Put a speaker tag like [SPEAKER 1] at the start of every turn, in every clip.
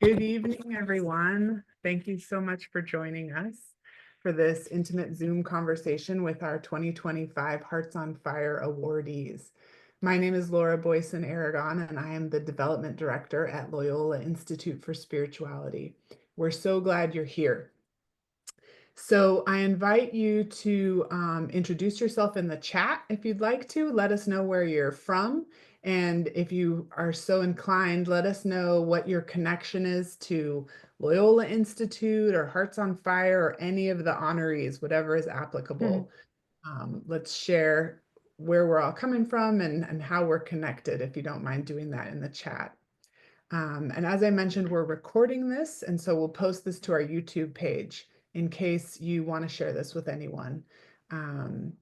[SPEAKER 1] Good evening, everyone. Thank you so much for joining us for this intimate Zoom conversation with our 2025 Hearts on Fire awardees. My name is Laura Boyson Aragon, and I am the Development Director at Loyola Institute for Spirituality. We're so glad you're here. So I invite you to introduce yourself in the chat if you'd like to. Let us know where you're from. And if you are so inclined, let us know what your connection is to Loyola Institute or Hearts on Fire or any of the honorees, whatever is applicable. Let's share where we're all coming from and how we're connected, if you don't mind doing that in the chat. And as I mentioned, we're recording this, and so we'll post this to our YouTube page in case you want to share this with anyone. And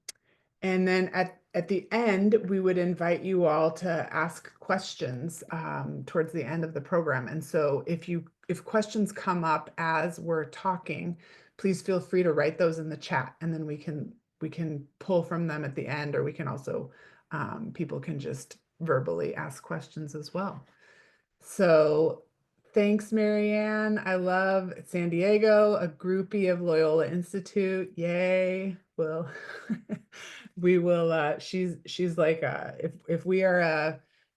[SPEAKER 1] then at the end, we would invite you all to ask questions towards the end of the program. And so if questions come up as we're talking, please feel free to write those in the chat, and then we can pull from them at the end, or we can also people can just verbally ask questions as well. So thanks, Marianne. I love San Diego, a groupie of Loyola Institute. Yay. Well, we will, she's like if we are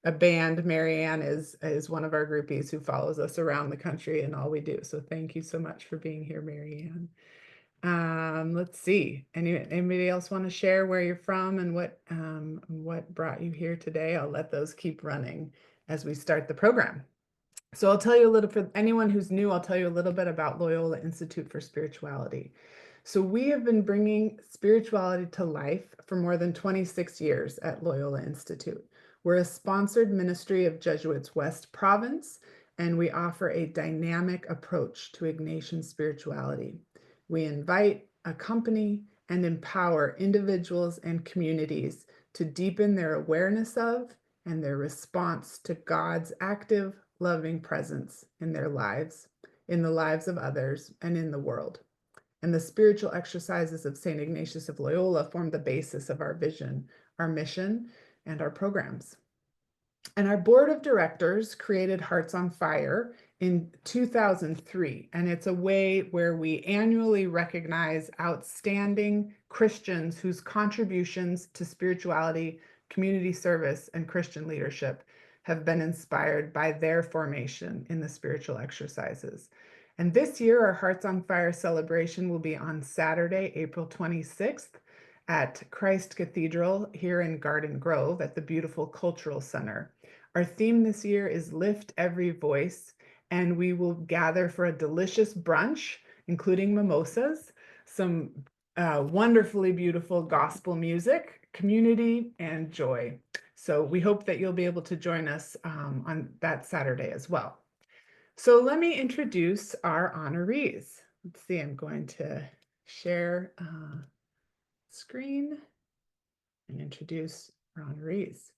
[SPEAKER 1] a band, Marianne is one of our groupies who follows us around the country and all we do. So thank you so much for being here, Marianne. Let's see. Anybody else want to share where you're from and what brought you here today? I'll let those keep running as we start the program. So I'll tell you a little, for anyone who's new, I'll tell you a little bit about Loyola Institute for Spirituality. So we have been bringing spirituality to life for more than 26 years at Loyola Institute. We're a sponsored ministry of Jesuits West Province, and we offer a dynamic approach to Ignatian spirituality. We invite, accompany, and empower individuals and communities to deepen their awareness of and their response to God's active, loving presence in their lives, in the lives of others, and in the world. And the spiritual exercises of St. Ignatius of Loyola form the basis of our vision, our mission, and our programs. And our board of directors created Hearts on Fire in 2003, and it's a way where we annually recognize outstanding Christians whose contributions to spirituality, community service, and Christian leadership have been inspired by their formation in the spiritual exercises. And this year, our Hearts on Fire celebration will be on Saturday, April 26th at Christ Cathedral here in Garden Grove at the beautiful Cultural Center. Our theme this year is Lift Every Voice, and we will gather for a delicious brunch, including mimosas, some wonderfully beautiful gospel music, community, and joy. So we hope that you'll be able to join us on that Saturday as well. So let me introduce our honorees. Let's see, I'm going to share screen and introduce our honorees.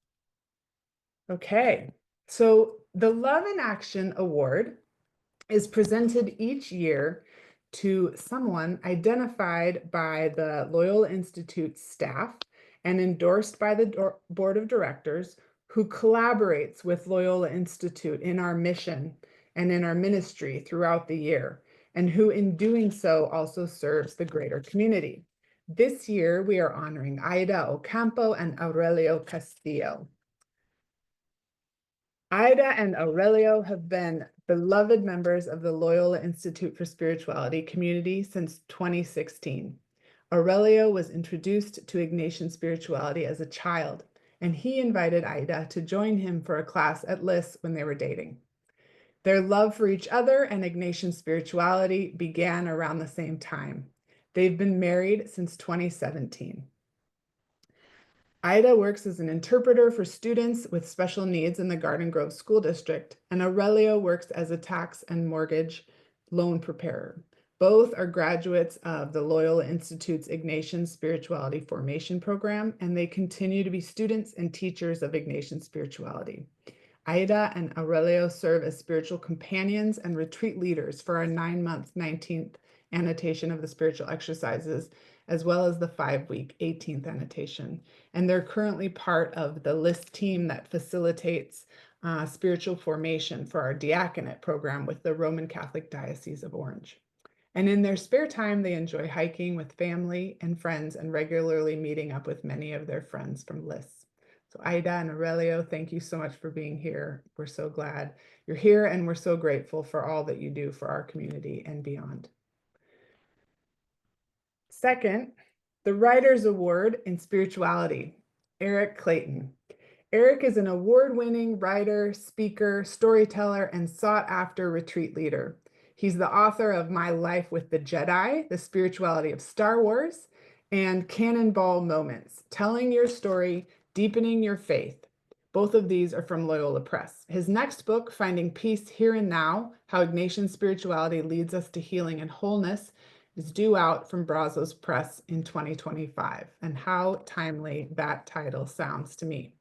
[SPEAKER 1] Okay, so the Love in Action Award is presented each year to someone identified by the Loyola Institute staff and endorsed by the board of directors who collaborates with Loyola Institute in our mission and in our ministry throughout the year, and who in doing so also serves the greater community. This year, we are honoring Aida Ocampo and Aurelio Castillo. Aida and Aurelio have been beloved members of the Loyola Institute for Spirituality community since 2016. Aurelio was introduced to Ignatian spirituality as a child, and he invited Aida to join him for a class at LIS when they were dating. Their love for each other and Ignatian spirituality began around the same time. They've been married since 2017. Aida works as an interpreter for students with special needs in the Garden Grove School District, and Aurelio works as a tax and mortgage loan preparer. Both are graduates of the Loyola Institute's Ignatian Spirituality Formation Program, and they continue to be students and teachers of Ignatian spirituality. Aida and Aurelio serve as spiritual companions and retreat leaders for our 9-month 19th annotation of the spiritual exercises, as well as the 5-week 18th annotation. And they're currently part of the LIST team that facilitates spiritual formation for our diaconate program with the Roman Catholic Diocese of Orange. And in their spare time, they enjoy hiking with family and friends and regularly meeting up with many of their friends from lists. So Aida and Aurelio, thank you so much for being here. We're so glad you're here, and we're so grateful for all that you do for our community and beyond. Second, the Writers Award in Spirituality, Eric Clayton. Eric is an award-winning writer, speaker, storyteller, and sought-after retreat leader. He's the author of My Life with the Jedi, The Spirituality of Star Wars, and Cannonball Moments, Telling Your Story, Deepening Your Faith. Both of these are from Loyola Press. His next book, Finding Peace Here and Now, How Ignatian Spirituality Leads Us to Healing and Wholeness, is due out from Brazos Press in 2025. And how timely that title sounds to me.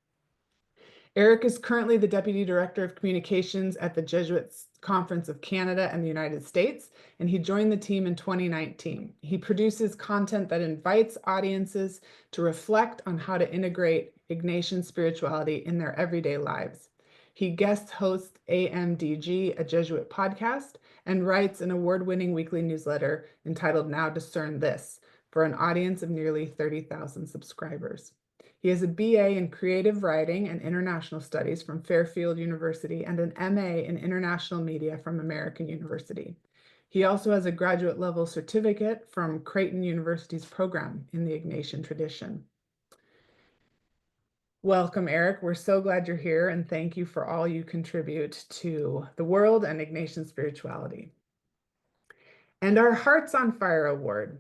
[SPEAKER 1] Eric is currently the Deputy Director of Communications at the Jesuits Conference of Canada and the United States, and he joined the team in 2019. He produces content that invites audiences to reflect on how to integrate Ignatian spirituality in their everyday lives. He guest hosts AMDG, a Jesuit podcast, and writes an award-winning weekly newsletter entitled Now Discern This, for an audience of nearly 30,000 subscribers. He has a BA in Creative Writing and International Studies from Fairfield University and an MA in International Media from American University. He also has a graduate level certificate from Clayton University's program in the Ignatian tradition. Welcome, Eric. We're so glad you're here, and thank you for all you contribute to the world and Ignatian spirituality. And our Hearts on Fire Award.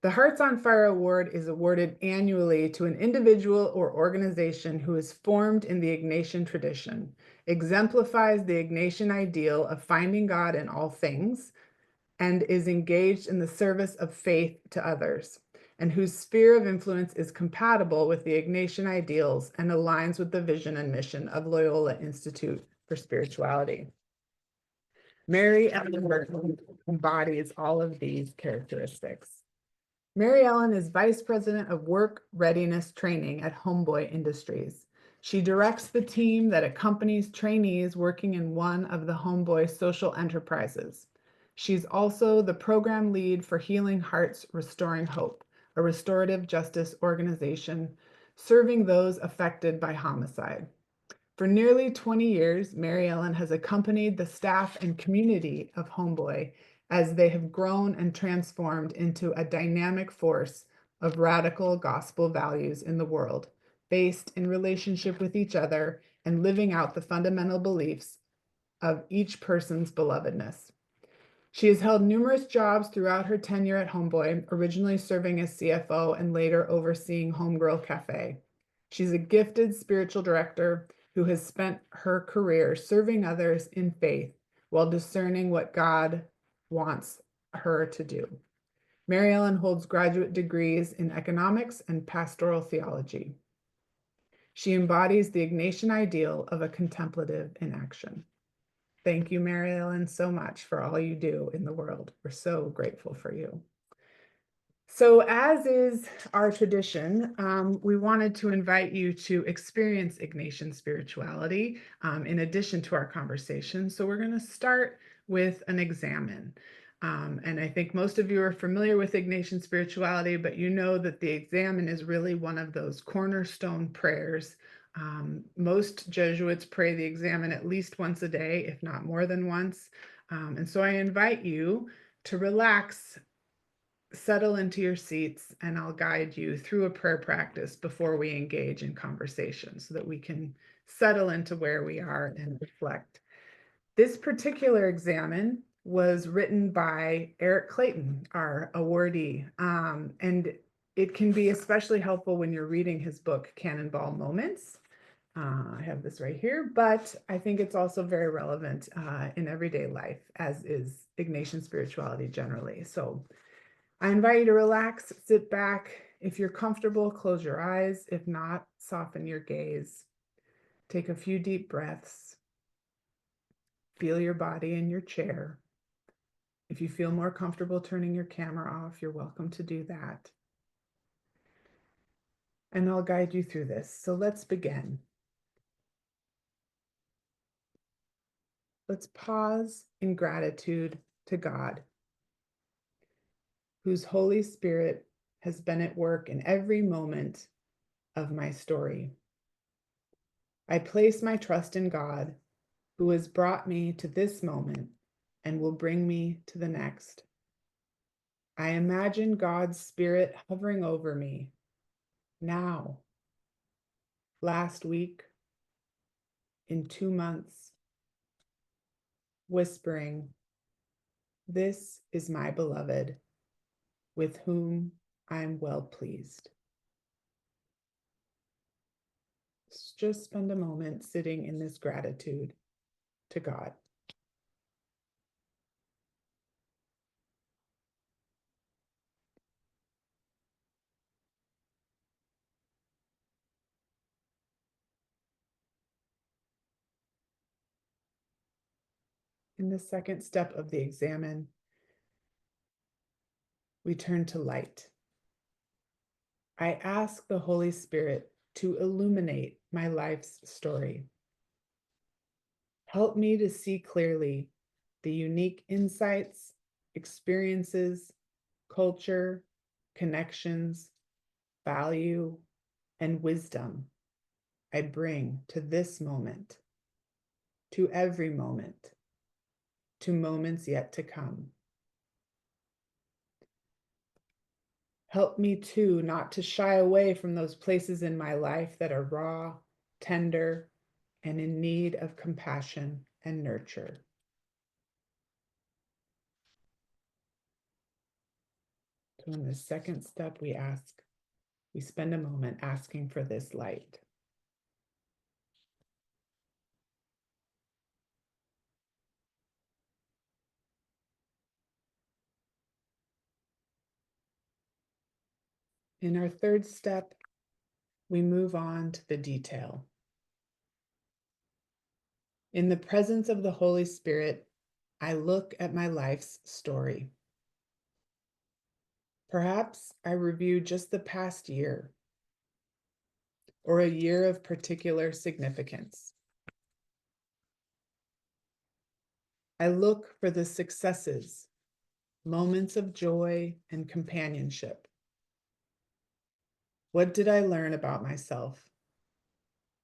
[SPEAKER 1] The Hearts on Fire Award is awarded annually to an individual or organization who is formed in the Ignatian tradition, exemplifies the Ignatian ideal of finding God in all things, and is engaged in the service of faith to others, and whose sphere of influence is compatible with the Ignatian ideals and aligns with the vision and mission of Loyola Institute for Spirituality. Mary Ellen Burton embodies all of these characteristics. Mary Ellen is Vice President of Work Readiness Training at Homeboy Industries. She directs the team that accompanies trainees working in one of the Homeboy social enterprises. She's also the program lead for Healing Hearts Restoring Hope, a restorative justice organization serving those affected by homicide. For nearly 20 years, Mary Ellen has accompanied the staff and community of Homeboy as they have grown and transformed into a dynamic force of radical gospel values in the world, based in relationship with each other and living out the fundamental beliefs of each person's belovedness. She has held numerous jobs throughout her tenure at Homeboy, originally serving as CFO and later overseeing Homegirl Cafe. She's a gifted spiritual director who has spent her career serving others in faith while discerning what God wants her to do. Mary Ellen holds graduate degrees in economics and pastoral theology. She embodies the Ignatian ideal of a contemplative in action. Thank you, Mary Ellen, so much for all you do in the world. We're so grateful for you. So as is our tradition, we wanted to invite you to experience Ignatian spirituality in addition to our conversation. So we're going to start with an examen. And I think most of you are familiar with Ignatian spirituality, but you know that the examen is really one of those cornerstone prayers. Most Jesuits pray the examen at least once a day, if not more than once. And so I invite you to relax, settle into your seats, and I'll guide you through a prayer practice before we engage in conversation so that we can settle into where we are and reflect. This particular examen was written by Eric Clayton, our awardee, and it can be especially helpful when you're reading his book, Cannonball Moments. I have this right here, but I think it's also very relevant in everyday life, as is Ignatian spirituality generally. So I invite you to relax, sit back. If you're comfortable, close your eyes. If not, soften your gaze. Take a few deep breaths. Feel your body in your chair. If you feel more comfortable turning your camera off, you're welcome to do that. And I'll guide you through this. So let's begin. let's pause in gratitude to God, whose Holy Spirit has been at work in every moment of my story. I place my trust in God, who has brought me to this moment and will bring me to the next. I imagine God's Spirit hovering over me now, last week, in 2 months, whispering, "This is my beloved, with whom I'm well pleased." Just spend a moment sitting in this gratitude to God. In the second step of the examine, we turn to light. I ask the Holy Spirit to illuminate my life's story. Help me to see clearly the unique insights, experiences, culture, connections, value, and wisdom I bring to this moment, to every moment, to moments yet to come. Help me too not to shy away from those places in my life that are raw, tender, and in need of compassion and nurture. So in the second step, we spend a moment asking for this light. In our third step, we move on to the detail. In the presence of the Holy Spirit, I look at my life's story. Perhaps I review just the past year or a year of particular significance. I look for the successes, moments of joy and companionship. What did I learn about myself?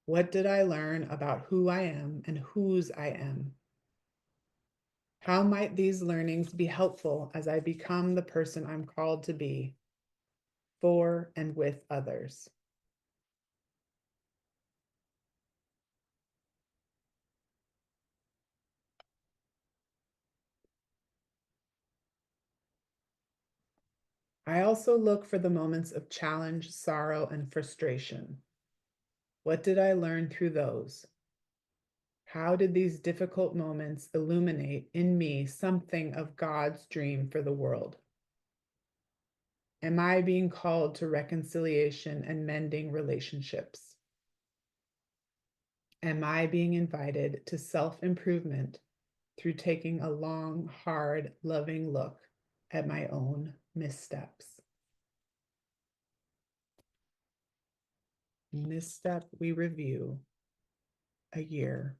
[SPEAKER 1] What did I learn about who I am and whose I am? How might these learnings be helpful as I become the person I'm called to be for and with others? I also look for the moments of challenge, sorrow, and frustration. What did I learn through those? How did these difficult moments illuminate in me something of God's dream for the world? Am I being called to reconciliation and mending relationships? Am I being invited to self-improvement through taking a long, hard, loving look at my own missteps? In this step, we review a year,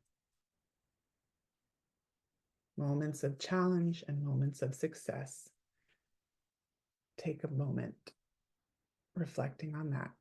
[SPEAKER 1] moments of challenge and moments of success. Take a moment reflecting on that.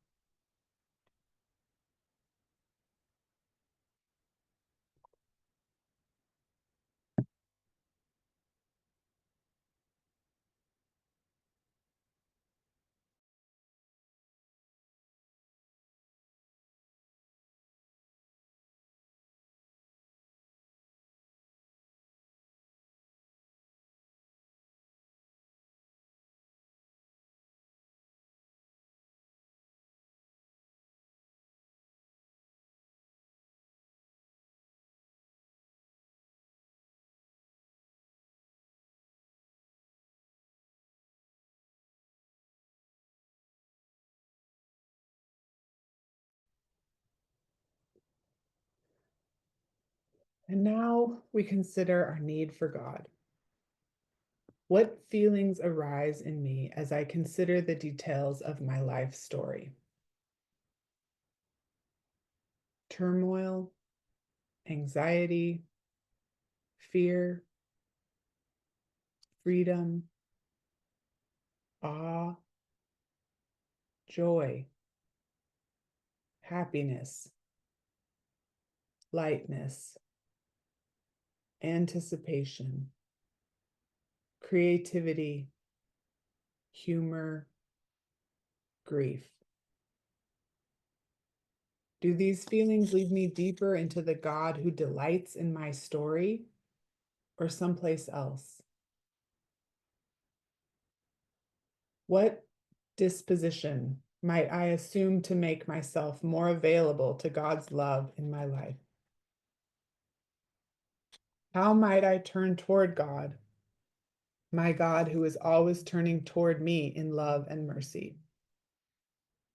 [SPEAKER 1] And now we consider our need for God. What feelings arise in me as I consider the details of my life story? Turmoil, anxiety, fear, freedom, awe, joy, happiness, lightness, anticipation, creativity, humor, grief. Do these feelings lead me deeper into the God who delights in my story or someplace else? What disposition might I assume to make myself more available to God's love in my life? How might I turn toward God, my God who is always turning toward me in love and mercy?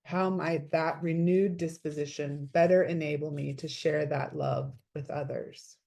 [SPEAKER 1] How might that renewed disposition better enable me to share that love with others?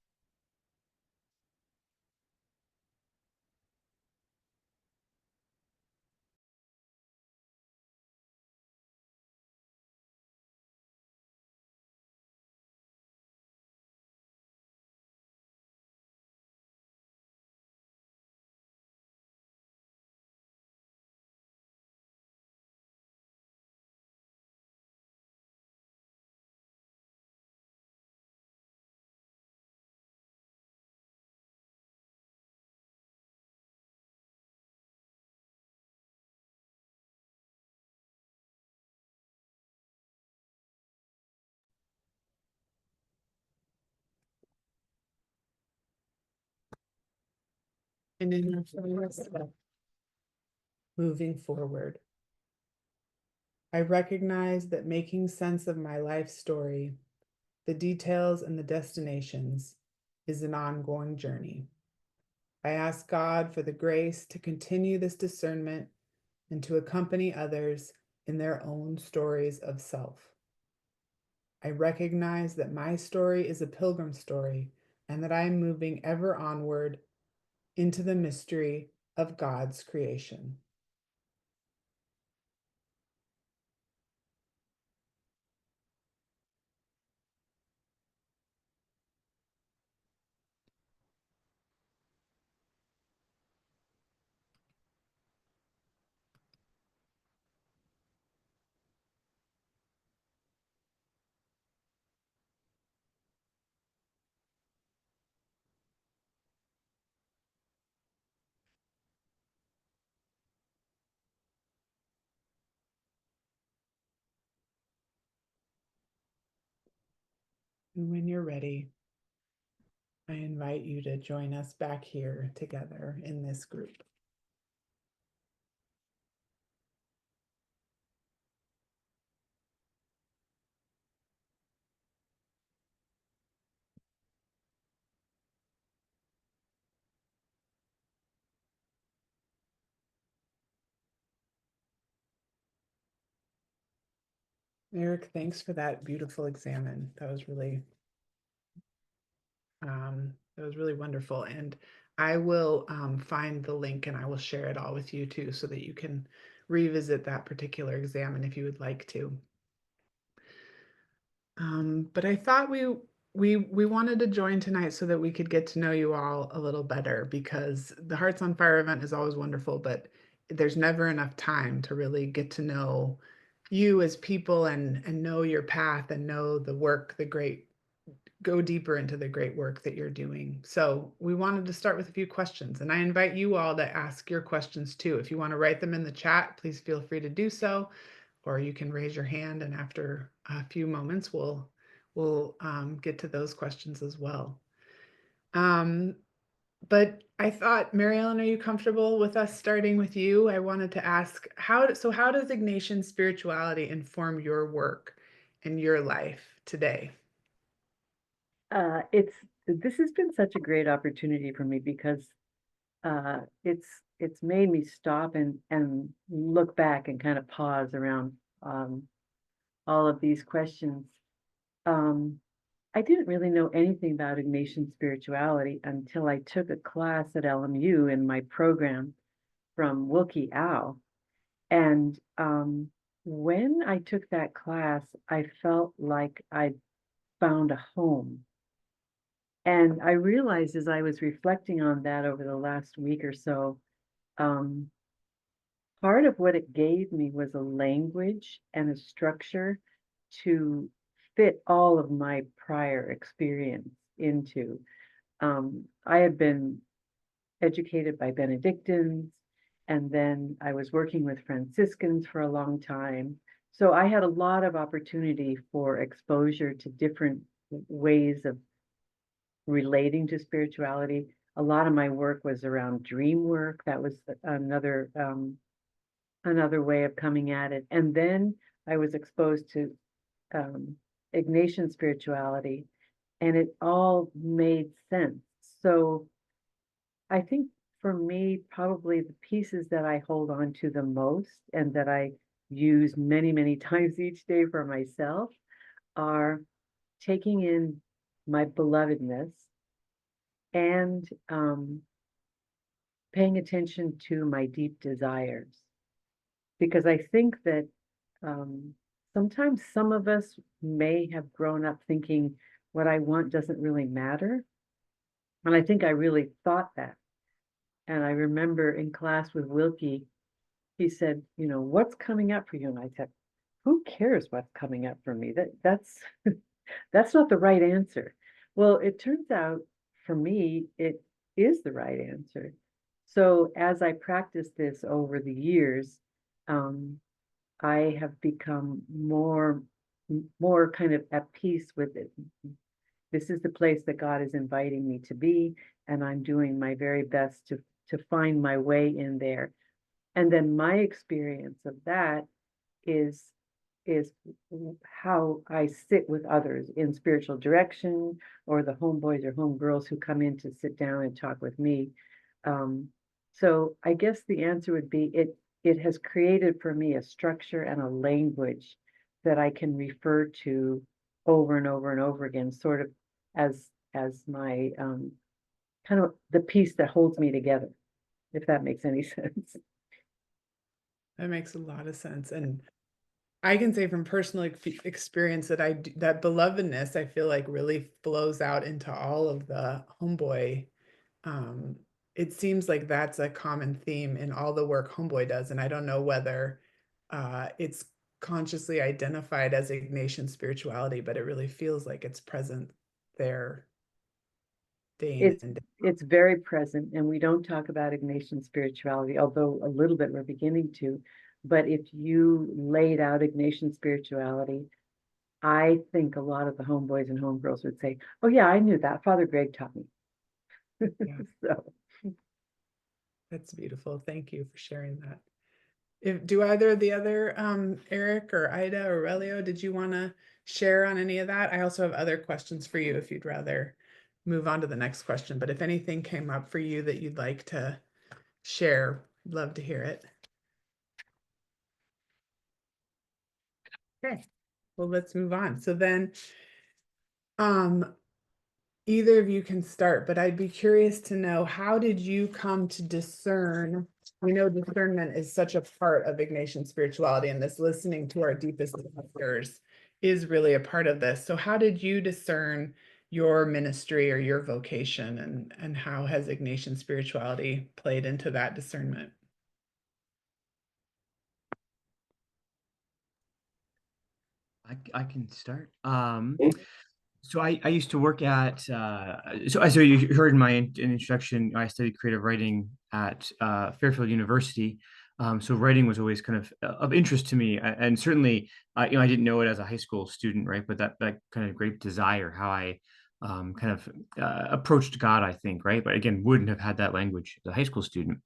[SPEAKER 1] And in our first step, moving forward, I recognize that making sense of my life story, the details and the destinations, is an ongoing journey. I ask God for the grace to continue this discernment and to accompany others in their own stories of self. I recognize that my story is a pilgrim story and that I am moving ever onward into the mystery of God's creation. And when you're ready, I invite you to join us back here together in this group. Eric, thanks for that beautiful examen. That was really wonderful. And I will find the link and I will share it all with you too, so that you can revisit that particular examen if you would like to. But I thought we wanted to join tonight so that we could get to know you all a little better, because the Hearts on Fire event is always wonderful, but there's never enough time to really get to know you as people and know your path and know the work, the great, go deeper into the great work that you're doing. So we wanted to start with a few questions, and I invite you all to ask your questions too. If you want to write them in the chat, please feel free to do so, or you can raise your hand, and after a few moments, we'll get to those questions as well. But I thought, Mary Ellen, are you comfortable with us starting with you? I wanted to ask, how does Ignatian spirituality inform your work and your life today?
[SPEAKER 2] It's this has been such a great opportunity for me because it's made me stop and look back and kind of pause around all of these questions. Um, I didn't really know anything about Ignatian spirituality until I took a class at LMU in my program from Wilkie Au. And when I took that class, I felt like I found a home. And I realized as I was reflecting on that over the last week or so, part of what it gave me was a language and a structure to fit all of my prior experience into. I had been educated by Benedictines, and then I was working with Franciscans for a long time. So I had a lot of opportunity for exposure to different ways of relating to spirituality. A lot of my work was around dream work. That was another way of coming at it. And then I was exposed to Ignatian spirituality, and it all made sense. So I think for me, probably the pieces that I hold on to the most and that I use many, many times each day for myself are taking in my belovedness and paying attention to my deep desires. Because I think that sometimes some of us may have grown up thinking what I want doesn't really matter. And I think I really thought that. And I remember in class with Wilkie, he said, you know, what's coming up for you? And I said, who cares what's coming up for me? That's that's not the right answer. Well, it turns out for me, it is the right answer. So as I practice this over the years, I have become more kind of at peace with it. This is the place that God is inviting me to be, and I'm doing my very best to find my way in there. And then my experience of that is how I sit with others in spiritual direction, or the homeboys or homegirls who come in to sit down and talk with me. So I guess the answer would be it has created for me a structure and a language that I can refer to over and over and over again, sort of as my kind of the piece that holds me together, if that makes any sense.
[SPEAKER 1] That makes a lot of sense. And I can say from personal experience that that belovedness, I feel like really flows out into all of the Homeboy. It seems like that's a common theme in all the work Homeboy does. And I don't know whether it's consciously identified as Ignatian spirituality, but it really feels like it's present there day in and day out.
[SPEAKER 2] It's very present, and we don't talk about Ignatian spirituality, although a little bit we're beginning to. But if you laid out Ignatian spirituality, I think a lot of the homeboys and homegirls would say, "Oh yeah, I knew that. Father Greg taught me."
[SPEAKER 1] Yeah,
[SPEAKER 2] So
[SPEAKER 1] that's beautiful. Thank you for sharing that. Do either of the other Eric or Ida or Aurelio, did you want to share on any of that? I also have other questions for you if you'd rather move on to the next question, but if anything came up for you that you'd like to share, I'd love to hear it. Okay, well, let's move on. So then either of you can start, but I'd be curious to know, how did you come to discern? We know discernment is such a part of Ignatian spirituality, and this listening to our deepest desires is really a part of this. So how did you discern your ministry or your vocation, and how has Ignatian spirituality played into that discernment?
[SPEAKER 3] I can start. So I used to work at so you heard in my introduction, I studied creative writing at Fairfield University. So writing was always kind of interest to me, and certainly I didn't know it as a high school student, right? But that kind of great desire, how I kind of approached God, I think, right? But again, wouldn't have had that language as a high school student.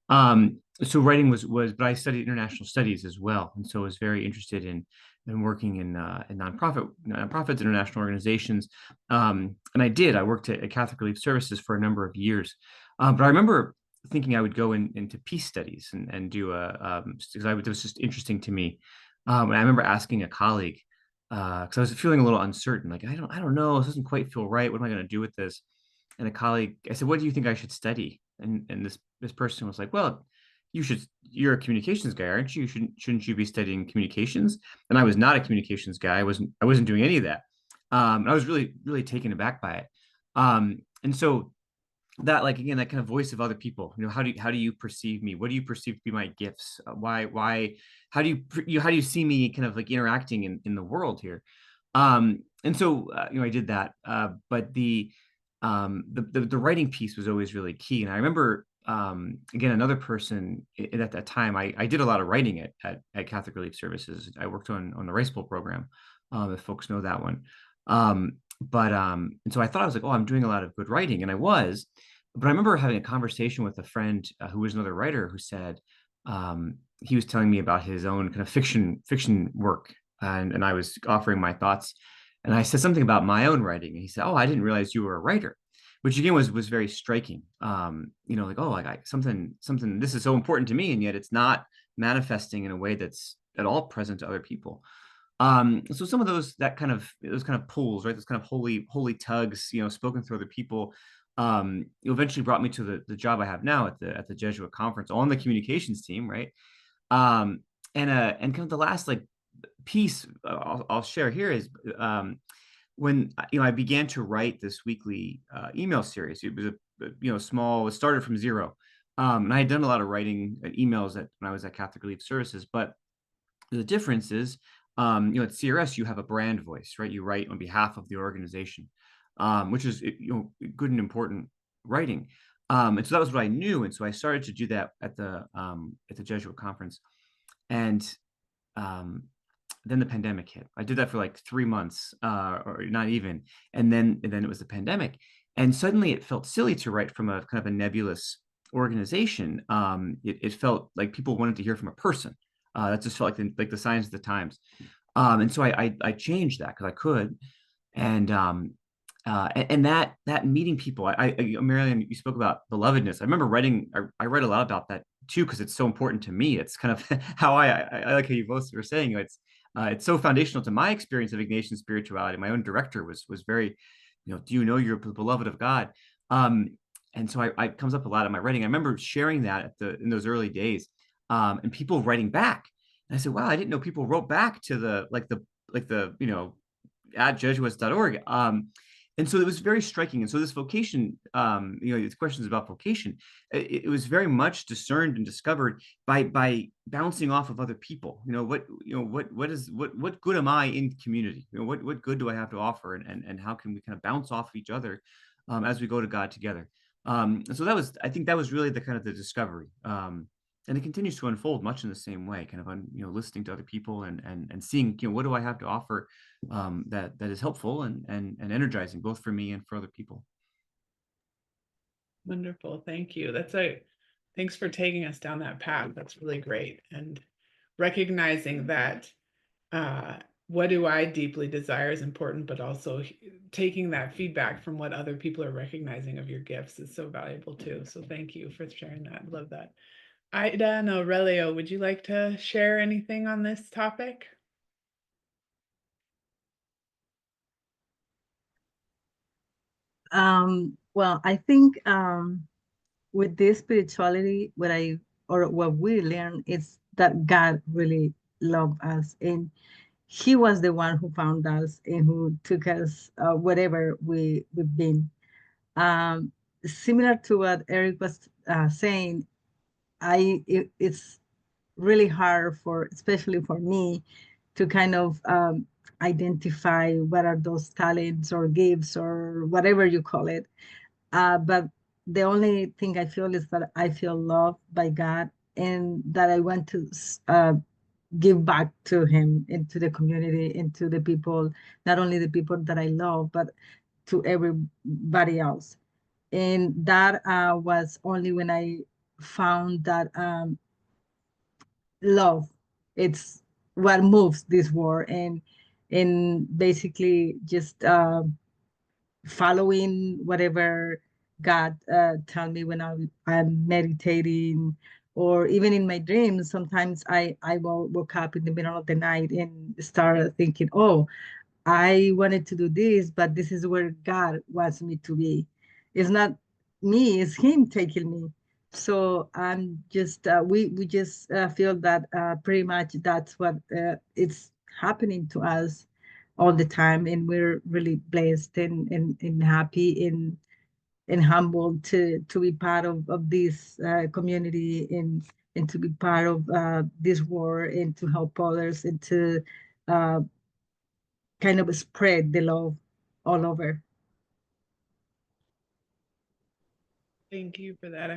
[SPEAKER 3] So writing but I studied international studies as well, and so I was very interested in working in nonprofits, international organizations, and I worked at Catholic Relief Services for a number of years, but I remember thinking I would go into peace studies and do because it was just interesting to me, and I remember asking a colleague because I was feeling a little uncertain, like I don't know, this doesn't quite feel right. What am I going to do with this? And a colleague, I said, "What do you think I should study?" And this person was like, "Well, you're a communications guy, aren't you? Shouldn't you be studying communications?" And I was not a communications guy. I wasn't doing any of that. And I was really, really taken aback by it. And so that, like, again, that kind of voice of other people, how do you perceive me? What do you perceive to be my gifts? Why, how do how do you see me kind of like interacting in the world here? And so, I did that. But the writing piece was always really key. And I remember, again, another person at that time, I did a lot of writing at Catholic Relief Services. I worked on the Rice Bowl program, if folks know that one. And so I thought, I was like, oh, I'm doing a lot of good writing, and I was. But I remember having a conversation with a friend, who was another writer, who said, he was telling me about his own kind of fiction work, and I was offering my thoughts, and I said something about my own writing, and he said, "Oh, I didn't realize you were a writer," which again was very striking. Like, oh, like something this is so important to me, and yet it's not manifesting in a way that's at all present to other people. So some of those kind of pulls, right? Those kind of holy tugs, spoken through other people, eventually brought me to the job I have now at the Jesuit conference on the communications team, right? And kind of the last like piece I'll share here is, when I began to write this weekly email series. It was small. It started from zero, and I had done a lot of writing emails when I was at Catholic Relief Services, but the difference is, at CRS, you have a brand voice, right? You write on behalf of the organization, which is, good and important writing. And so that was what I knew. And so I started to do that at the Jesuit conference. And then the pandemic hit. I did that for like 3 months, or not even. And then it was the pandemic. And suddenly it felt silly to write from a kind of a nebulous organization. It felt like people wanted to hear from a person. That just felt like the signs of the times. And so I changed that because I could. And that meeting people, Marilyn, you spoke about belovedness. I remember writing, I read a lot about that too, because it's so important to me. It's kind of how I like how you both were saying, it's so foundational to my experience of Ignatian spirituality. My own director was very, do you know you're the beloved of God? And so I comes up a lot in my writing. I remember sharing that in those early days, and people writing back. And I said, wow, I didn't know people wrote back to the at jesuits.org. And so it was very striking. And so this vocation, these questions about vocation, it was very much discerned and discovered by bouncing off of other people. What good am I in community? What good do I have to offer, and how can we kind of bounce off of each other, as we go to God together? And so I think that was really the kind of the discovery. And it continues to unfold much in the same way, kind of listening to other people and seeing, what do I have to offer, that is helpful and energizing, both for me and for other people.
[SPEAKER 1] Wonderful. Thank you. Thanks for taking us down that path. That's really great. And recognizing that, what do I deeply desire is important, but also taking that feedback from what other people are recognizing of your gifts is so valuable too. So thank you for sharing that. Love that. Aida and Aurelio, would you like to share anything on this topic?
[SPEAKER 4] Well, I think with this spirituality, what we learn is that God really loved us, and He was the one who found us and who took us wherever we've been. Similar to what Eric was saying, it's really hard especially for me, to kind of identify what are those talents or gifts or whatever you call it. But the only thing I feel is that I feel loved by God, and that I want to give back to Him, into the community, into the people, not only the people that I love, but to everybody else. And that was only when I found that love, it's what moves this world, and basically just following whatever God tell me when I'm meditating, or even in my dreams. Sometimes I will wake up in the middle of the night and start thinking, oh, I wanted to do this, but this is where God wants me to be. It's not me, it's Him taking me. So I'm just, we just feel that pretty much that's what it's happening to us. all the time, and we're really blessed and happy and humbled to be part of this community and to be part of this war and to help others and to uh, kind of spread the love all over.
[SPEAKER 1] Thank you for that.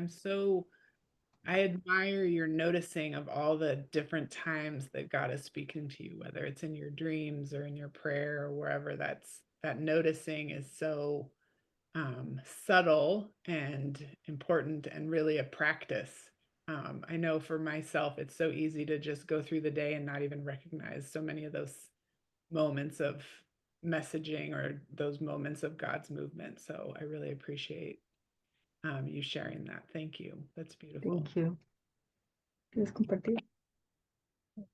[SPEAKER 1] I admire your noticing of all the different times that God is speaking to you, whether it's in your dreams or in your prayer or wherever. That noticing is so subtle and important and really a practice. I know for myself, it's so easy to just go through the day and not even recognize so many of those moments of messaging or those moments of God's movement. So I really appreciate you sharing that. Thank you. That's beautiful.
[SPEAKER 4] Thank you. ¿Quieres compartir?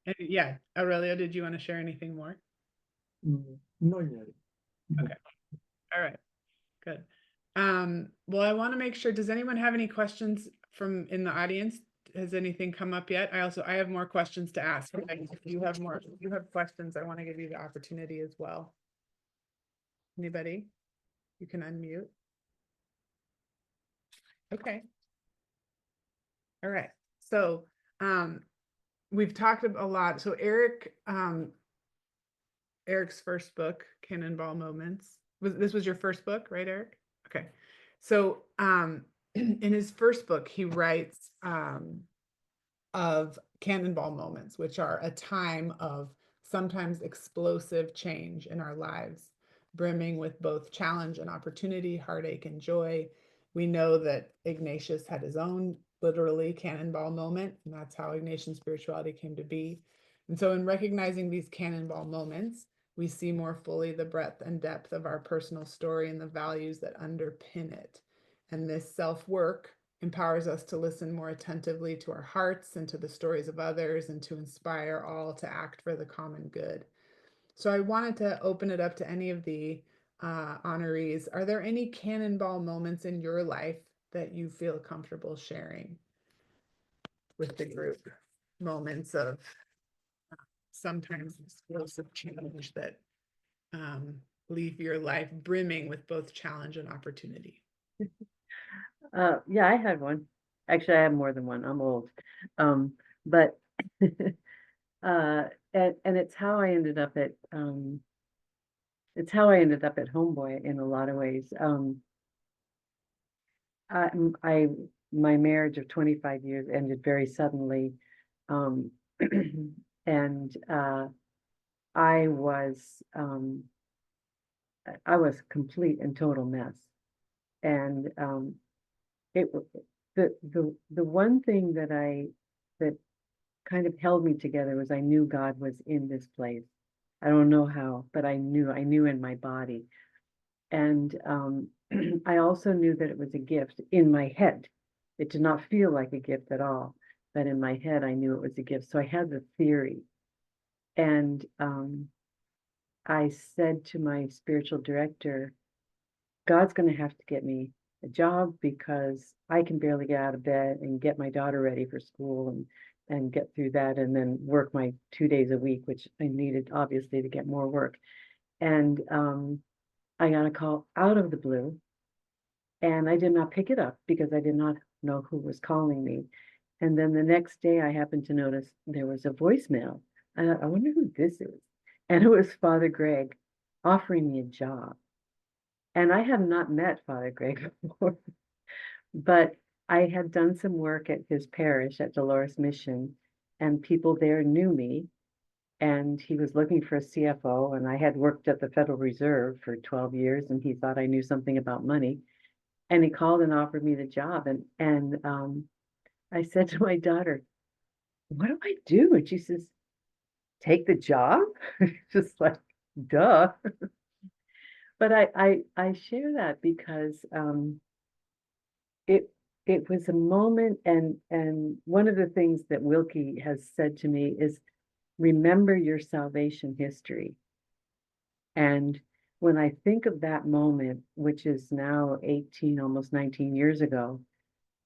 [SPEAKER 1] And yeah, Aurelio, did you want to share anything more?
[SPEAKER 5] No, yet.
[SPEAKER 1] Okay. All right. Good. Well, I want to make sure, does anyone have any questions from in the audience? Has anything come up yet? I have more questions to ask. Okay, if you have questions, I want to give you the opportunity as well. Anybody? You can unmute. Okay. All right. So, we've talked a lot. So Eric's first book, Cannonball Moments. This was your first book, right, Eric? Okay. So, in his first book, he writes of cannonball moments, which are a time of sometimes explosive change in our lives, brimming with both challenge and opportunity, heartache and joy. We know that Ignatius had his own literally cannonball moment, and that's how Ignatian spirituality came to be. And so in recognizing these cannonball moments, we see more fully the breadth and depth of our personal story and the values that underpin it. And this self-work empowers us to listen more attentively to our hearts and to the stories of others and to inspire all to act for the common good. So I wanted to open it up to any of the honorees. Are there any cannonball moments in your life that you feel comfortable sharing with the group? Moments of sometimes explosive change that leave your life brimming with both challenge and opportunity.
[SPEAKER 2] Yeah, I had one. Actually, I have more than one. I'm old. But and it's how I ended up at Homeboy in a lot of ways. My marriage of 25 years ended very suddenly. And I was complete and total mess. And the one thing that kind of held me together was I knew God was in this place. I don't know how, but I knew in my body. And I also knew that it was a gift in my head. It did not feel like a gift at all, but in my head, I knew it was a gift. So I had the theory. And I said to my spiritual director, God's going to have to get me a job because I can barely get out of bed and get my daughter ready for school and get through that and then work my 2 days a week, which I needed obviously to get more work. And I got a call out of the blue and I did not pick it up because I did not know who was calling me. And then the next day I happened to notice there was a voicemail. And I wonder who this is. And it was Father Greg offering me a job. And I had not met Father Greg before, but I had done some work at his parish at Dolores Mission, and people there knew me. And he was looking for a CFO, and I had worked at the Federal Reserve for 12 years, and he thought I knew something about money. And he called and offered me the job. And I said to my daughter, what do I do? And she says, take the job? Just like, duh. But I share that because it was a moment, and one of the things that Wilkie has said to me is remember your salvation history. And when I think of that moment, which is now 18, almost 19 years ago,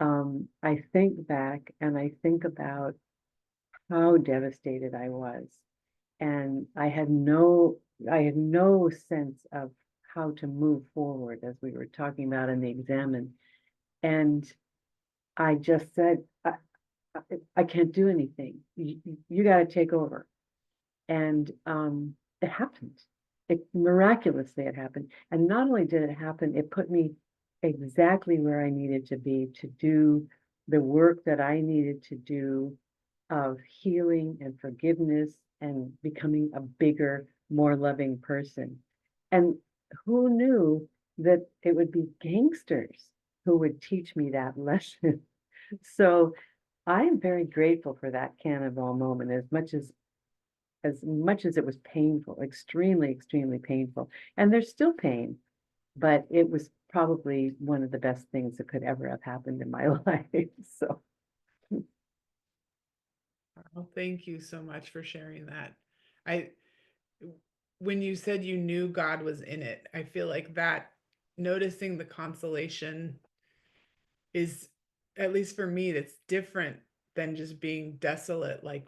[SPEAKER 2] I think back and I think about how devastated I was. And I had no I had no sense of how to move forward, as we were talking about in the examen. And I just said, I can't do anything. You got to take over. And it happened. It miraculously it happened. And not only did it happen, it put me exactly where I needed to be to do the work that I needed to do of healing and forgiveness and becoming a bigger, more loving person. And who knew that it would be gangsters who would teach me that lesson? So I am very grateful for that cannonball moment, as much as it was painful, extremely, extremely painful. And there's still pain, but it was probably one of the best things that could ever have happened in my life. So
[SPEAKER 1] Well, thank you so much for sharing that. I, when you said you knew God was in it, I feel like that noticing the consolation is, at least for me, that's different than just being desolate, like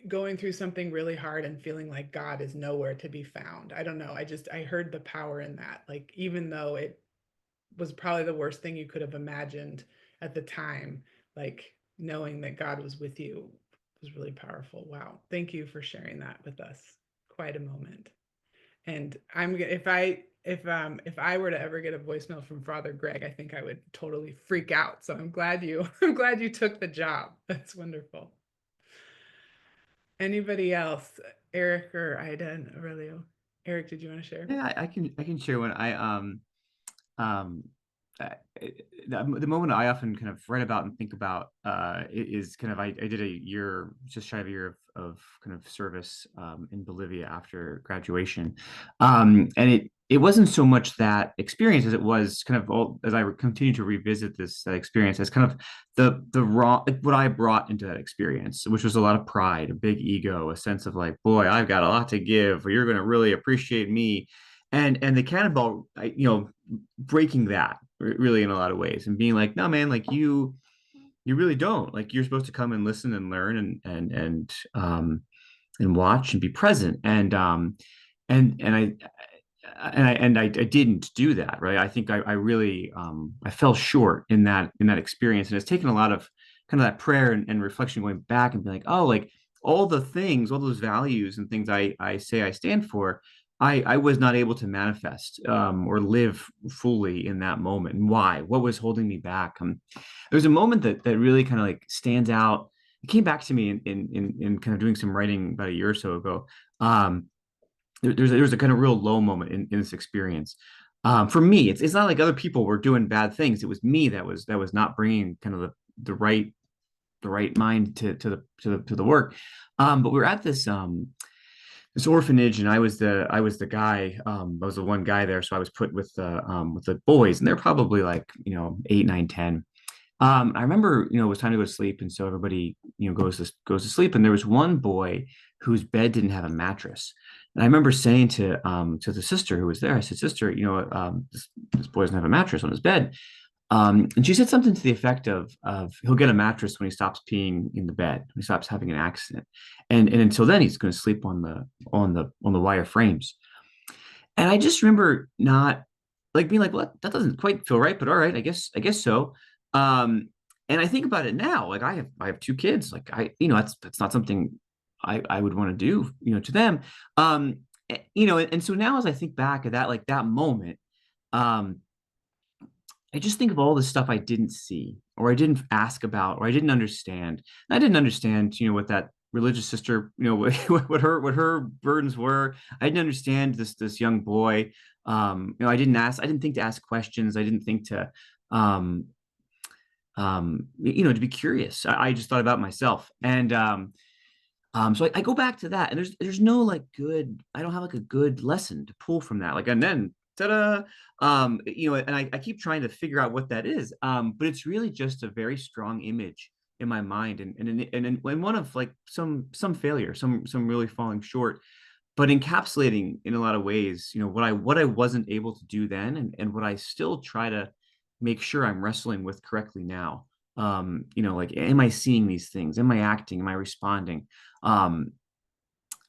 [SPEAKER 1] going through something really hard and feeling like God is nowhere to be found. I don't know. I heard the power in that. Like, even though it was probably the worst thing you could have imagined at the time, like knowing that God was with you was really powerful. Wow. Thank you for sharing that with us. Quite a moment. And if I were to ever get a voicemail from Father Greg, I think I would totally freak out. So I'm glad you took the job. That's wonderful. Anybody else? Eric or Ida and Aurelio? Eric, did you want to share?
[SPEAKER 3] Yeah, I can share one. Um the moment I often kind of write about and think about is kind of I did a year, just shy of a year of kind of service in Bolivia after graduation, and it wasn't so much that experience as it was kind of all, as I continue to revisit that experience, as kind of the raw, like, what I brought into that experience, which was a lot of pride, a big ego, a sense of like, boy, I've got a lot to give, or you're going to really appreciate me. And the cannonball, breaking that really in a lot of ways, and being like, no, man, like you really don't, like, you're supposed to come and listen and learn and watch and be present. And I didn't do that, right? I think I really I fell short in that experience, and it's taken a lot of kind of that prayer and reflection, going back and being like, oh, like, all the things, all those values and things I say I stand for, I was not able to manifest or live fully in that moment. And why? What was holding me back? There's a moment that really kind of like stands out. It came back to me in kind of doing some writing about a year or so ago. There was a kind of real low moment in this experience. For me, it's not like other people were doing bad things. It was me that was not bringing kind of the right mind to the work. But we were at this orphanage, and I was the guy. I was the one guy there, so I was put with the boys, and they're probably like 8, 9, 10. I remember, it was time to go to sleep, and so everybody, goes to sleep, and there was one boy whose bed didn't have a mattress. And I remember saying to the sister who was there, I said, "Sister, this boy doesn't have a mattress on his bed." And she said something to the effect of he'll get a mattress when he stops peeing in the bed, when he stops having an accident, and until then he's going to sleep on the wire frames. And I just remember not, like, being like, "Well, that doesn't quite feel right, but all right, I guess so." And I think about it now, like, I have 2 kids, like, that's not something I would want to do, to them. And so now, as I think back at that, like, that moment, um, I just think of all the stuff I didn't see, or I didn't ask about, or I didn't understand. And I didn't understand, what that religious sister, what her burdens were. I didn't understand this young boy. I didn't think to ask questions. I didn't think to, to be curious. I just thought about myself. And so I go back to that, and there's no, like, I don't have like a good lesson to pull from that. Like, and then ta-da, and I keep trying to figure out what that is. But it's really just a very strong image in my mind, and one of, like, some failure, some really falling short, but encapsulating in a lot of ways, what I wasn't able to do then, and what I still try to make sure I'm wrestling with correctly now. Like, am I seeing these things? Am I acting? Am I responding?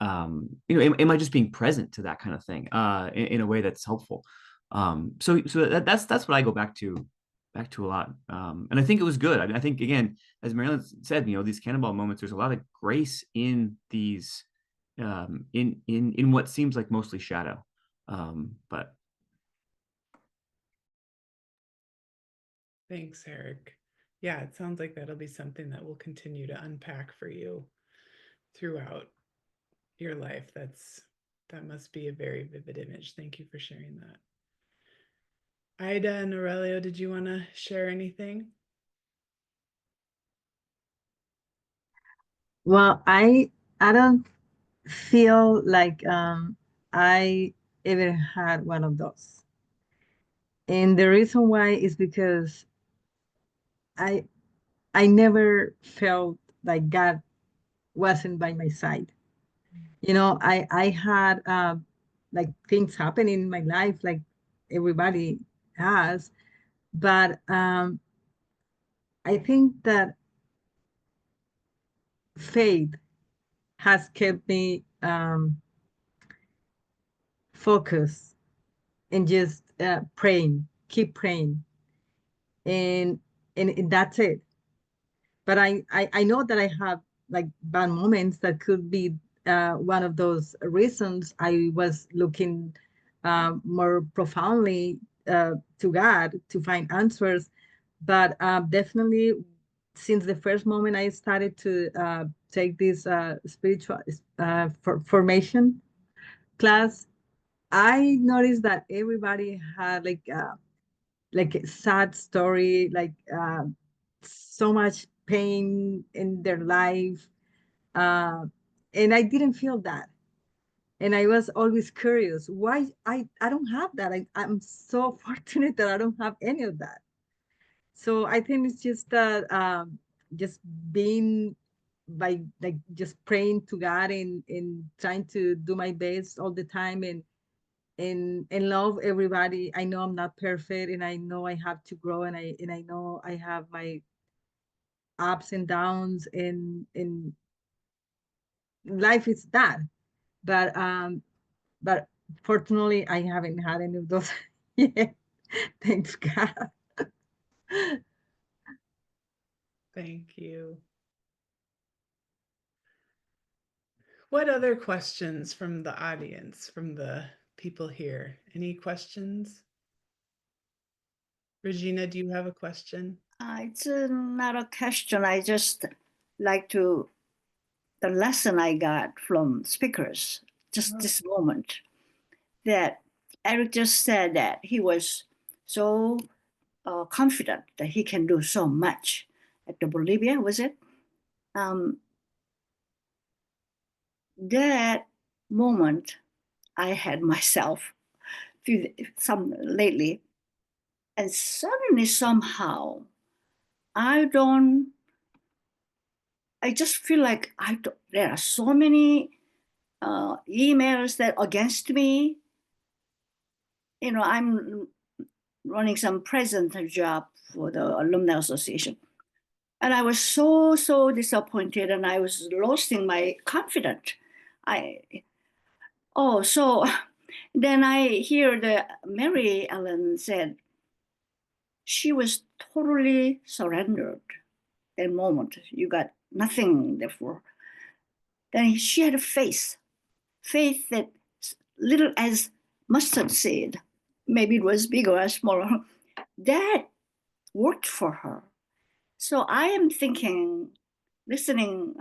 [SPEAKER 3] am I just being present to that kind of thing in a way that's helpful? So that's what I go back to a lot. And I think it was good. I think, again, as Marilyn said, these cannonball moments, there's a lot of grace in these, in what seems like mostly shadow. But
[SPEAKER 1] Thanks, Eric. Yeah, it sounds like that'll be something that we'll continue to unpack for you throughout your life. That must be a very vivid image. Thank you for sharing that. Aida and Aurelio, did you want to share anything?
[SPEAKER 4] Well, I don't feel like I ever had one of those. And the reason why is because I I never felt like God wasn't by my side. I had like things happen in my life like everybody has, but I think that faith has kept me focused and just praying, keep praying, and that's it. But I know that I have like bad moments that could be one of those reasons I was looking more profoundly to God to find answers. But definitely, since the first moment I started to take this spiritual formation class, I noticed that everybody had like a sad story, like so much pain in their life, uh, and I didn't feel that. And I was always curious why I don't have that. I'm so fortunate that I don't have any of that. So I think it's just that just being by like just praying to God and trying to do my best all the time and love everybody. I know I'm not perfect and I know I have to grow and I know I have my ups and downs and life is that. But fortunately I haven't had any of those yet. Thanks God.
[SPEAKER 1] Thank you. What other questions from the audience, from the people here? Any questions? Regina, do you have a question?
[SPEAKER 6] It's not a question. I just like to, the lesson I got from speakers, just this moment, that Eric just said that he was so confident that he can do so much at the Bolivia, was it? That moment I had myself some lately, and suddenly somehow I just feel like there are so many emails that against me. I'm running some presenter job for the Alumni Association. And I was so disappointed and I was losing my confidence. So then I hear the Mary Ellen said she was totally surrendered that moment. You got nothing therefore. Then she had a faith that little as mustard seed, maybe it was bigger or smaller, that worked for her. So I am thinking, listening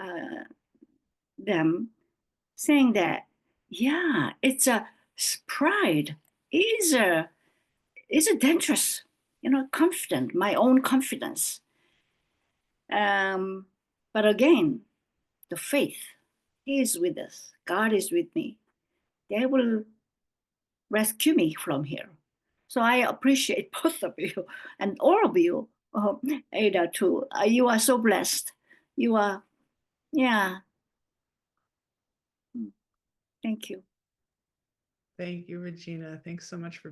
[SPEAKER 6] them saying that, yeah, it's a pride is a dangerous, confident, my own confidence. But again, the faith, He is with us. God is with me. They will rescue me from here. So I appreciate both of you and all of you, Ada too. You are so blessed. You are, yeah. Thank you.
[SPEAKER 1] Thank you, Regina. Thanks so much for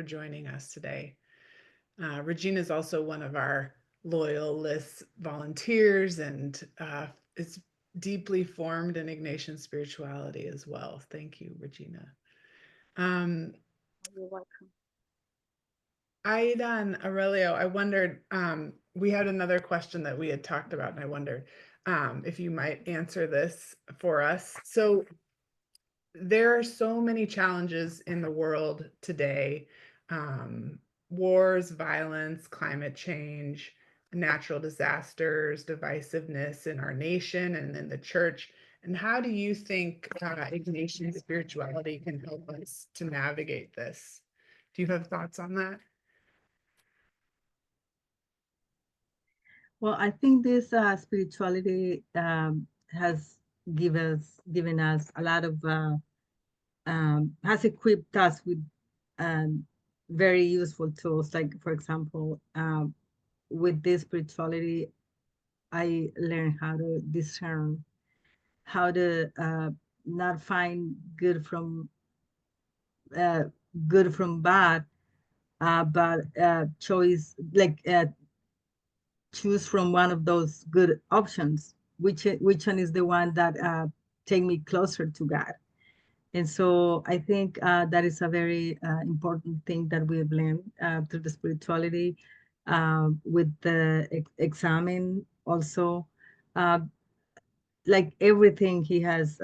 [SPEAKER 1] joining us today. Regina is also one of our loyal list volunteers and is deeply formed in Ignatian spirituality as well. Thank you, Regina. Um,
[SPEAKER 6] You're welcome.
[SPEAKER 1] Aida and Aurelio, I wondered, we had another question that we had talked about, and I wondered if you might answer this for us. So there are so many challenges in the world today, wars, violence, climate change, natural disasters, divisiveness in our nation and in the church. And how do you think Ignatian spirituality can help us to navigate this? Do you have thoughts on that?
[SPEAKER 4] Well, I think this spirituality has given us a lot of has equipped us with um, very useful tools. Like, for example, with this spirituality, I learned how to discern, how to not find uh, good from bad, but choose from one of those good options. Which one is the one that take me closer to God? And so I think that is a very important thing that we have learned through the spirituality, with the examine also. Uh, like everything he has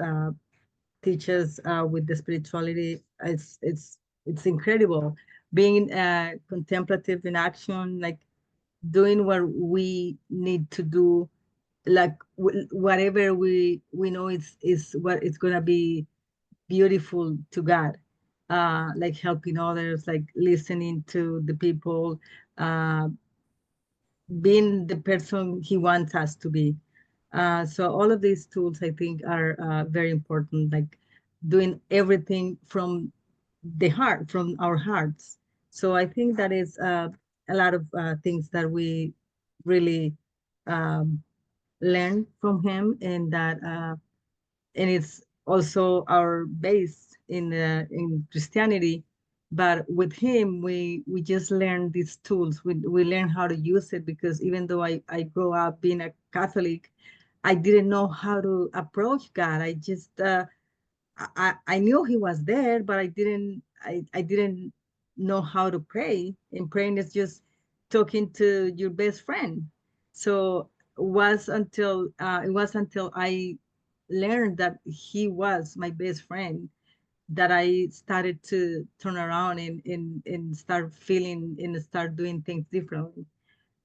[SPEAKER 4] teaches with the spirituality, it's incredible. Being contemplative in action, like doing what we need to do, like whatever we know is what it's gonna be beautiful to God, like helping others, like listening to the people, uh, being the person He wants us to be. So all of these tools, I think, are very important, like doing everything from the heart, from our hearts. So I think that is a lot of things that we really um, learn from him, and it's also our base in Christianity. But with him, we just learn these tools. We learn how to use it, because even though I grew up being a Catholic, I didn't know how to approach God. I just I knew He was there, but I didn't know how to pray. And praying is just talking to your best friend. So it was until I learned that He was my best friend that I started to turn around and start feeling and start doing things differently.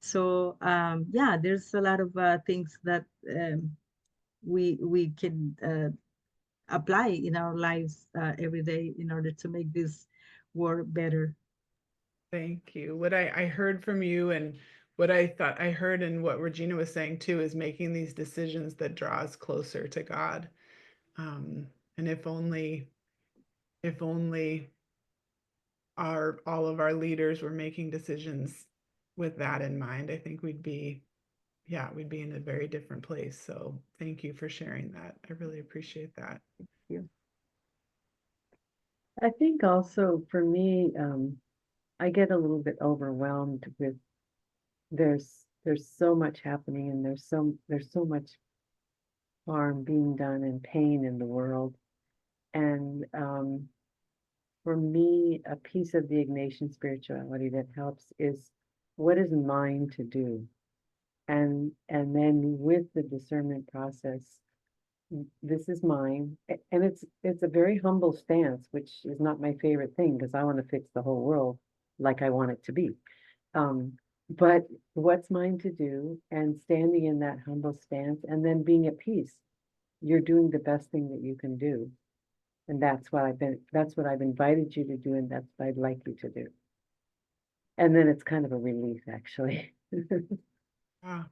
[SPEAKER 4] So yeah, there's a lot of things that we can apply in our lives every day in order to make this world better.
[SPEAKER 1] Thank you. What I heard from you, and what I thought I heard, and what Regina was saying too, is making these decisions that draw us closer to God. And if only all of our leaders were making decisions with that in mind, I think we'd be in a very different place. So thank you for sharing that. I really appreciate that.
[SPEAKER 2] I think also for me, I get a little bit overwhelmed with there's so much happening, and there's so much harm being done and pain in the world. And for me, a piece of the Ignatian spirituality that helps is, what is mine to do? And then with the discernment process, this is mine. And it's a very humble stance, which is not my favorite thing, because I want to fix the whole world like I want it to be. But what's mine to do, and standing in that humble stance, and then being at peace. You're doing the best thing that you can do. And that's what I've invited you to do, and that's what I'd like you to do. And then it's kind of a relief, actually.
[SPEAKER 1] Ah,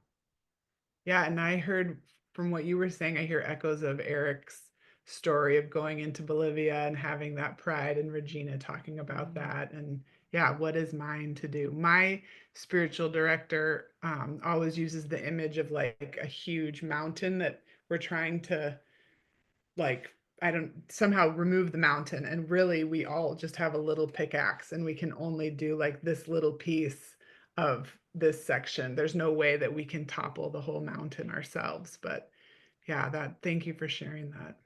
[SPEAKER 1] yeah, and I heard from what you were saying, I hear echoes of Eric's story of going into Bolivia and having that pride, and Regina talking about that. And yeah, what is mine to do? My spiritual director always uses the image of like a huge mountain that we're trying to, like, I don't, somehow remove the mountain, and really we all just have a little pickaxe, and we can only do like this little piece of this section. There's no way that we can topple the whole mountain ourselves. But Yeah, thank you for sharing that.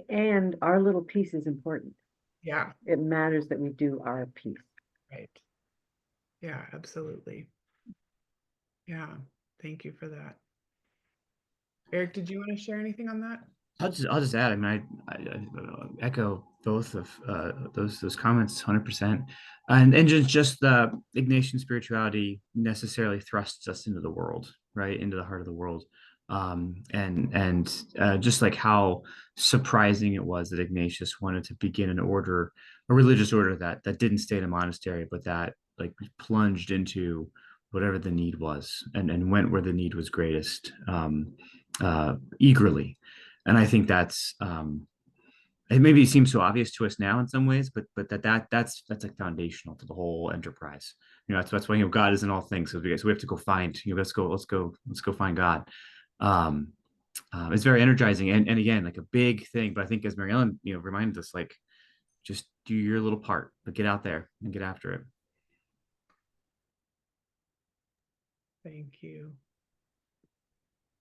[SPEAKER 2] And our little piece is important.
[SPEAKER 1] Yeah,
[SPEAKER 2] It matters that we do our piece.
[SPEAKER 1] right. Yeah, absolutely. Yeah, thank you for that. Eric, did you want to share anything on that?
[SPEAKER 3] I'll just add. I mean, I echo both of those comments 100%. And just the Ignatian spirituality necessarily thrusts us into the world, right, into the heart of the world. And just like how surprising it was that Ignatius wanted to begin an order, a religious order that didn't stay in a monastery, but that like plunged into whatever the need was and went where the need was greatest, eagerly. And I think that's it maybe seems so obvious to us now in some ways, but that's like foundational to the whole enterprise. That's why God is in all things. So we have to go find. Let's go find God. Um, it's very energizing and again like a big thing. But I think as Mary Ellen reminded us, like just do your little part, but get out there and get after it.
[SPEAKER 1] Thank you.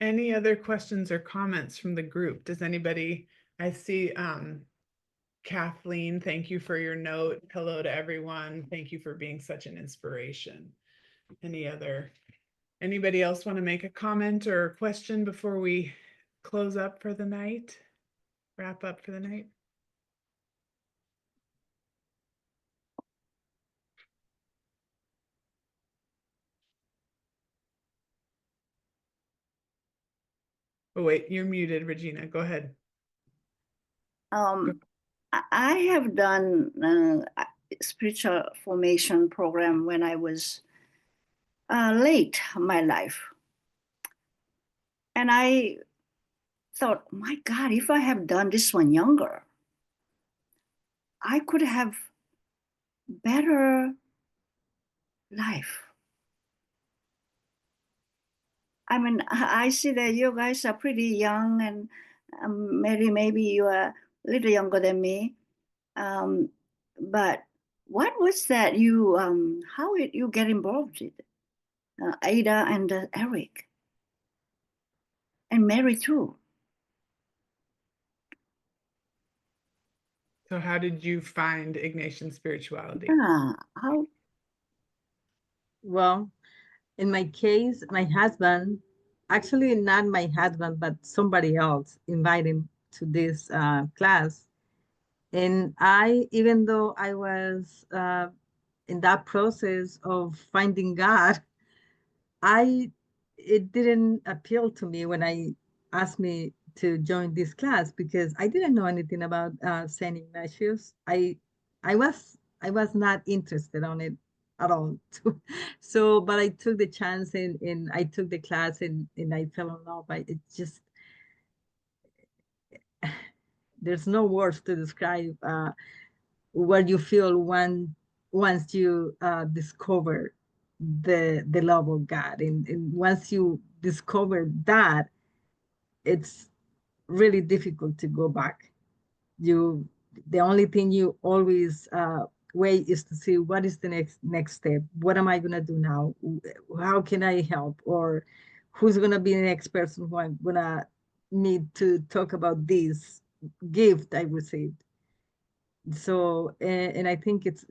[SPEAKER 1] Any other questions or comments from the group? Does anybody, I see Kathleen, thank you for your note. Hello to everyone. Thank you for being such an inspiration. Anybody else want to make a comment or a question before we close up for the night? Wrap up for the night? Oh, wait, you're muted, Regina. Go ahead.
[SPEAKER 6] I have done spiritual formation program when I was late in my life. And I thought, my God, if I have done this one younger, I could have better life. I mean, I see that you guys are pretty young and maybe you are a little younger than me. But what was that how did you get involved with Aida and Eric? And Mary too.
[SPEAKER 1] So how did you find Ignatian spirituality?
[SPEAKER 6] Yeah, how?
[SPEAKER 4] Well, in my case, my husband, actually not my husband, but somebody else invited him to this class. And even though I was in that process of finding God, it didn't appeal to me when I asked me to join this class because I didn't know anything about Saint Ignatius. I was not interested on it at all. So, but I took the chance and I took the class and I fell in love. It just there's no words to describe what you feel once you discover the love of God, and once you discover that, it's really difficult to go back. The only thing you always wait is to see what is the next step. What am I gonna do now? How can I help? Or who's gonna be the next person who I'm gonna need to talk about this gift I received? So and I think it's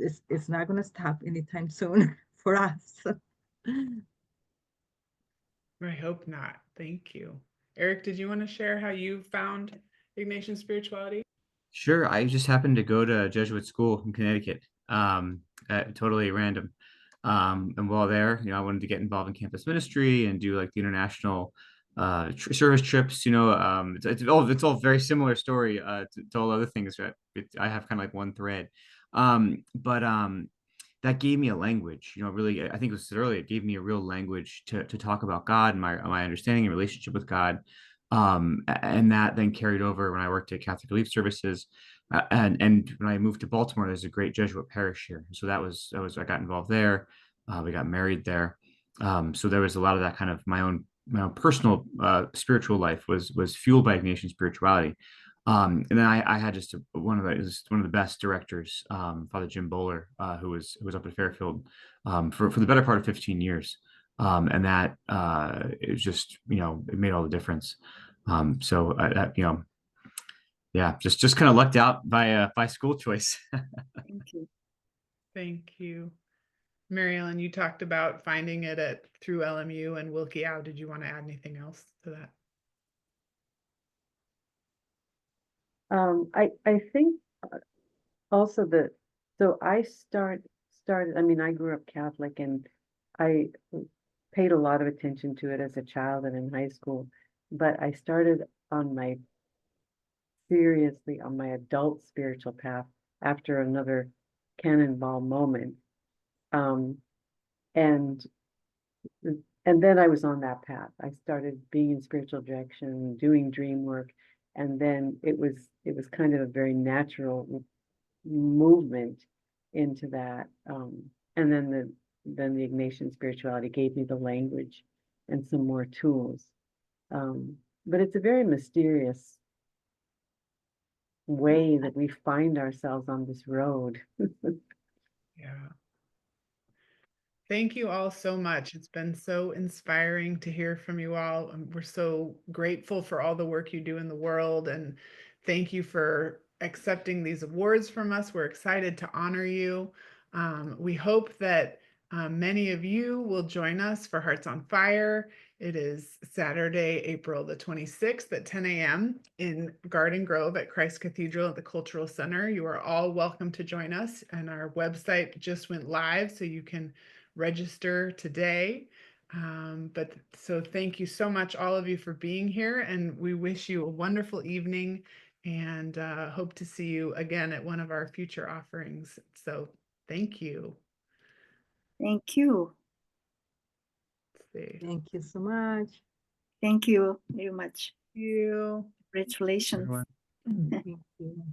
[SPEAKER 4] not going to stop anytime soon for us.
[SPEAKER 1] I hope not. Thank you. Eric, did you want to share how you found Ignatian spirituality?
[SPEAKER 3] Sure. I just happened to go to Jesuit school in Connecticut, totally random. And while there, I wanted to get involved in campus ministry and do like the international service trips. It's all very similar story to all other things. Right? I have kind of like one thread, but that gave me a language. Really, I think it was said earlier. It gave me a real language to talk about God and my understanding and relationship with God. And that then carried over when I worked at Catholic Relief Services, and when I moved to Baltimore, there's a great Jesuit parish here, so that was I got involved there. We got married there, so there was a lot of that kind of my own personal spiritual life was fueled by Ignatian spirituality. And then I had just one of the best directors, Father Jim Bowler, who was up at Fairfield for the better part of 15 years. And that it was just, it made all the difference. So yeah, just kind of lucked out by school choice.
[SPEAKER 6] Thank you.
[SPEAKER 1] Thank you. Mary Ellen, you talked about finding it through LMU and Wilkie Out. Did you want to add anything else to that?
[SPEAKER 2] I think also that, so I started, I mean, I grew up Catholic and I paid a lot of attention to it as a child and in high school, but I started seriously on my adult spiritual path after another cannonball moment. And then I was on that path. I started being in spiritual direction, doing dream work, and then it was kind of a very natural movement into that. And then the Ignatian spirituality gave me the language and some more tools. But it's a very mysterious way that we find ourselves on this road.
[SPEAKER 1] Yeah. Thank you all so much. It's been so inspiring to hear from you all. We're so grateful for all the work you do in the world, and thank you for accepting these awards from us. We're excited to honor you. We hope that many of you will join us for Hearts on Fire. It is Saturday, April the 26th at 10 a.m. in Garden Grove at Christ Cathedral at the Cultural Center. You are all welcome to join us, and our website just went live, so you can register today. So thank you so much, all of you, for being here, and we wish you a wonderful evening and hope to see you again at one of our future offerings. So thank you.
[SPEAKER 6] Thank you.
[SPEAKER 1] Let's see.
[SPEAKER 4] Thank you so much.
[SPEAKER 6] Thank you very much.
[SPEAKER 1] Thank you.
[SPEAKER 6] Congratulations.
[SPEAKER 3] Everyone.
[SPEAKER 4] Thank you.